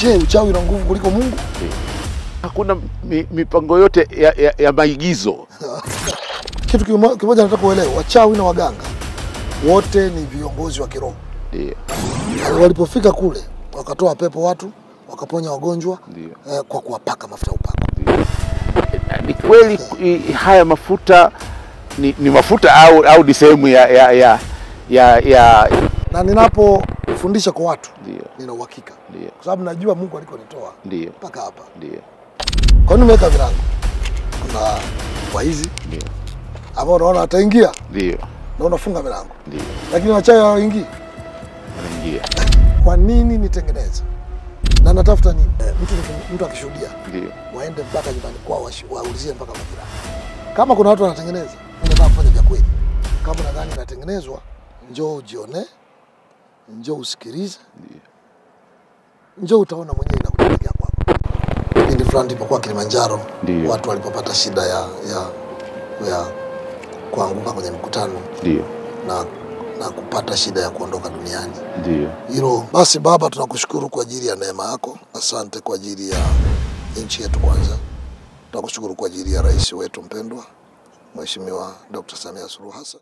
Je, uchawi una nguvu kuliko Mungu? Hakuna mipango yote ya maigizo. Kitu kimoja nataka uelewe, wachawi na waganga wote ni viongozi wa kiroho. Ndio. Walipofika kule wakatoa pepo watu, wakaponya wagonjwa kwa kuwapaka mafuta upako. Ni kweli haya mafuta ni mafuta au ni sehemu ya na ninapofundisha kwa watu nina uhakika. Kwa sababu najua Mungu alikonitoa mpaka hapa. Ndio. Kwa nini nimeweka vilango? Kuna waizi ambao unaona ataingia. Ndio. Na unafunga milango. Ndio. Lakini wachawi hawaingii. Wanaingia. Kwa nini nitengeneze? Na natafuta nini? Mtu akishuhudia. Ndio. Waende mpaka nyumbani kwao waulizie mpaka majirani. Kama kuna watu wanatengeneza, unataka kufanya vya kweli. Kama nadhani inatengenezwa, njoo ujione, njoo usikilize. Ndio. Njoo utaona mwenyewe inakutokea kwako. Kipindi fulani nilipokuwa Kilimanjaro, watu walipopata shida ya kuanguka kwenye mkutano. Ndio. Na kupata shida ya kuondoka duniani. Ndio. Hilo basi Baba, tunakushukuru kwa ajili ya neema yako. Asante kwa ajili ya nchi yetu kwanza. Tunakushukuru kwa ajili ya rais wetu mpendwa, Mheshimiwa Dr. Samia Suluhu Hassan.